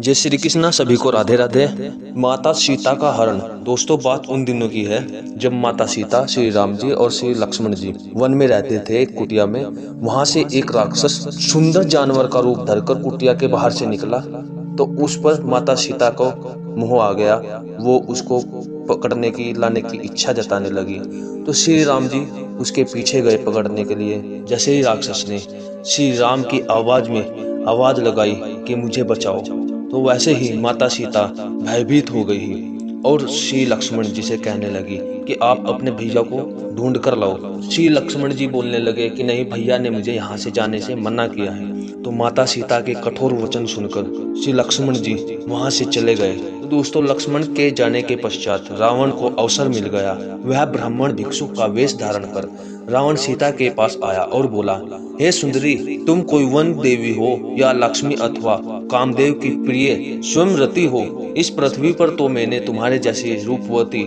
जय श्री कृष्णा। सभी को राधे राधे। माता सीता का हरण। दोस्तों, बात उन दिनों की है जब माता सीता, श्री राम जी और श्री लक्ष्मण जी वन में रहते थे, एक कुटिया में। वहां से एक राक्षस सुंदर जानवर का रूप धरकर कुटिया के बाहर से निकला, तो उस पर माता सीता को मोह आ गया। वो उसको पकड़ने की, लाने की इच्छा जताने लगी। तो श्री राम जी उसके पीछे गए पकड़ने के लिए। जैसे ही राक्षस ने श्री राम की आवाज में आवाज लगाई कि मुझे बचाओ, तो वैसे ही माता सीता भयभीत हो गई और श्री लक्ष्मण जी से कहने लगी कि आप अपने भैया को ढूंढ कर लाओ। श्री लक्ष्मण जी बोलने लगे कि नहीं, भैया ने मुझे यहाँ से जाने से मना किया है। तो माता सीता के कठोर वचन सुनकर श्री लक्ष्मण जी वहां से चले गए। तो दोस्तों, लक्ष्मण के जाने के पश्चात रावण को अवसर मिल गया। वह ब्राह्मण भिक्षु का वेश धारण कर रावण सीता के पास आया और बोला, हे सुंदरी, तुम कोई वन देवी हो या लक्ष्मी अथवा कामदेव की प्रिय स्वयं रति हो? इस पृथ्वी पर तो मैंने तुम्हारे जैसी रूपवती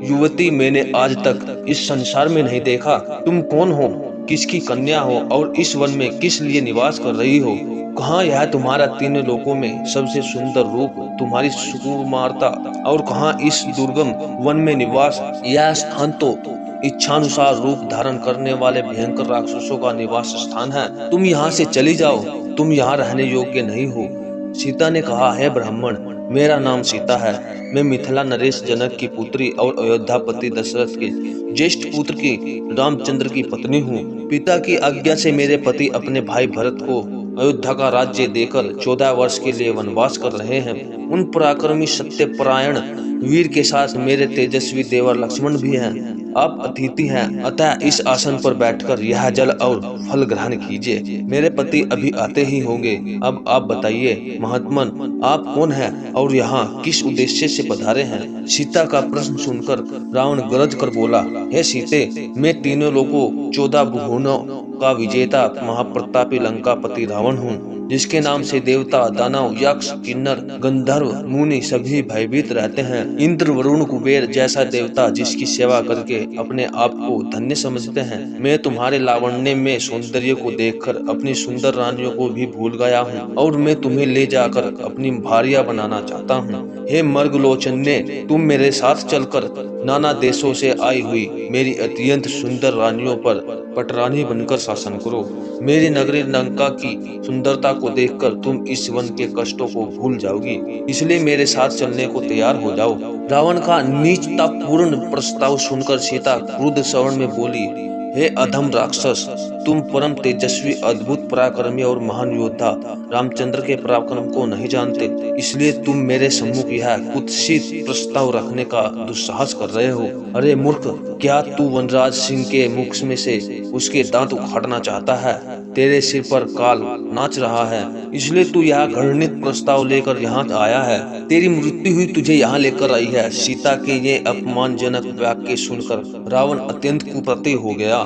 युवती मैंने आज तक इस संसार में नहीं देखा। तुम कौन हो, किसकी कन्या हो और इस वन में किस लिए निवास कर रही हो? कहाँ यह तुम्हारा तीनों लोकों में सबसे सुंदर रूप, तुम्हारी सुकुमारता, और कहाँ इस दुर्गम वन में निवास? यह स्थान तो इच्छानुसार रूप धारण करने वाले भयंकर राक्षसों का निवास स्थान है। तुम यहाँ से चली जाओ, तुम यहाँ रहने योग्य नहीं हो। सीता ने कहा, है ब्राह्मण, मेरा नाम सीता है। मैं मिथिला नरेश जनक की पुत्री और अयोध्यापति दशरथ के ज्येष्ठ पुत्र की रामचंद्र की पत्नी हूँ। पिता की आज्ञा से मेरे पति अपने भाई भरत को अयोध्या का राज्य देकर 14 वर्ष के लिए वनवास कर रहे हैं। उन पराक्रमी सत्यपरायण वीर के साथ मेरे तेजस्वी देवर लक्ष्मण भी हैं। आप अतिथि हैं, अतः इस आसन पर बैठकर यह जल और फल ग्रहण कीजिए। मेरे पति अभी आते ही होंगे। अब आप बताइए महात्मन, आप कौन हैं और यहाँ किस उद्देश्य से पधारे हैं? सीता का प्रश्न सुनकर रावण गरज कर बोला, हे सीते, मैं तीनों लोगों 14 भुवनों का विजेता महाप्रतापी लंकापति रावण हूँ, जिसके नाम से देवता, दानव, यक्ष, किन्नर, गंधर्व, मुनि सभी भयभीत रहते हैं। इंद्र, वरुण, कुबेर जैसा देवता जिसकी सेवा करके अपने आप को धन्य समझते हैं। मैं तुम्हारे लावण्य में सौंदर्य को देखकर अपनी सुंदर रानियों को भी भूल गया हूँ और मैं तुम्हें ले जाकर अपनी भार्या बनाना चाहता हूँ। हे मर्गलोचन्य, तुम मेरे साथ चलकर नाना देशों से आई हुई मेरी अत्यंत सुंदर रानियों पर पटरानी बनकर शासन करो। मेरी नगरी लंका की सुंदरता को देखकर तुम इस वन के कष्टों को भूल जाओगी, इसलिए मेरे साथ चलने को तैयार हो जाओ। रावण का नीचतापूर्ण प्रस्ताव सुनकर सीता क्रुद्ध स्वर में बोली, हे अधम राक्षस, तुम परम तेजस्वी, अद्भुत पराक्रमी और महान योद्धा रामचंद्र के पराक्रम को नहीं जानते, इसलिए तुम मेरे सम्मुख यह कुत्सित प्रस्ताव रखने का दुस्साहस कर रहे हो। अरे मूर्ख, क्या तू वनराज सिंह के मुख में से उसके दांत उखाड़ना चाहता है? तेरे सिर पर काल नाच रहा है, इसलिए तू यह घृणित प्रस्ताव लेकर यहाँ आया है। तेरी मृत्यु हुई तुझे यहाँ लेकर आई है। सीता के ये अपमानजनक वाक्य सुनकर रावण अत्यंत कुपित हो गया।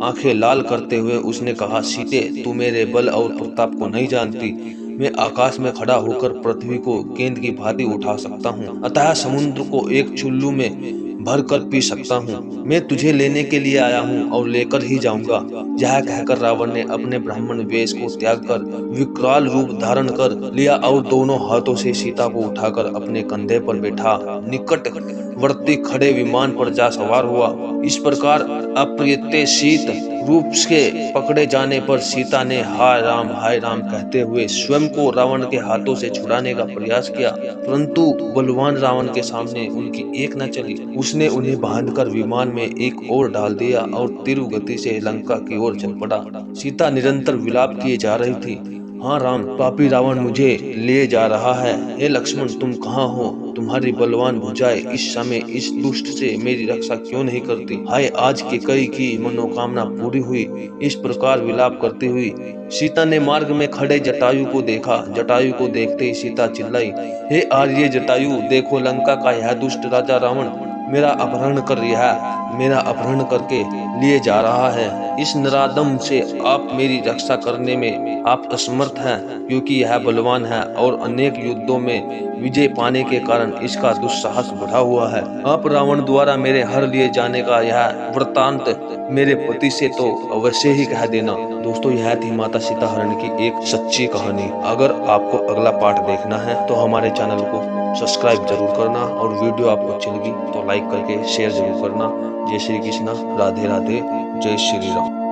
आंखें लाल करते हुए उसने कहा, सीते, तू मेरे बल और प्रताप को नहीं जानती। मैं आकाश में खड़ा होकर पृथ्वी को गेंद की भांति उठा सकता हूँ, अतः समुद्र को एक चुल्लू में भर कर पी सकता हूँ। मैं तुझे लेने के लिए आया हूँ और लेकर ही जाऊंगा। यह कहकर रावण ने अपने ब्राह्मण वेश को त्याग कर विकराल रूप धारण कर लिया और दोनों हाथों से सीता को उठाकर अपने कंधे पर बैठा निकटवर्ती खड़े विमान पर जा सवार हुआ। इस प्रकार अप्रत्याशित रूप से पकड़े जाने पर सीता ने हाय राम कहते हुए स्वयं को रावण के हाथों से छुड़ाने का प्रयास किया, परंतु बलवान रावण के सामने उनकी एक न चली। उसने उन्हें बांधकर विमान में एक ओर डाल दिया और तीव्र गति से लंका की ओर चल पड़ा। सीता निरंतर विलाप किए जा रही थी, हाँ राम, पापी रावण मुझे ले जा रहा है। हे लक्ष्मण, तुम कहाँ हो? तुम्हारी बलवान भुजाएं इस समय इस दुष्ट से मेरी रक्षा क्यों नहीं करती? हाय, आज के कई की मनोकामना पूरी हुई। इस प्रकार विलाप करती हुई सीता ने मार्ग में खड़े जटायु को देखा। जटायु को देखते ही सीता चिल्लाई, हे आर्य जटायु, देखो लंका का यह दुष्ट राजा रावण मेरा अपहरण कर रहा है। मेरा अपहरण करके लिए जा रहा है। इस नरादम से आप मेरी रक्षा करने में आप असमर्थ हैं, क्योंकि यह बलवान है और अनेक युद्धों में विजय पाने के कारण इसका दुस्साहस बढ़ा हुआ है। आप रावण द्वारा मेरे हर लिए जाने का यह वृत्तांत मेरे पति से तो अवश्य ही कह देना। दोस्तों, यह थी माता सीता हरण की एक सच्ची कहानी। अगर आपको अगला पार्ट देखना है तो हमारे चैनल को सब्सक्राइब जरूर करना, और वीडियो आपको अच्छी लगी तो लाइक करके शेयर जरूर करना। जय श्री कृष्णा, राधे राधे, जय श्री राम।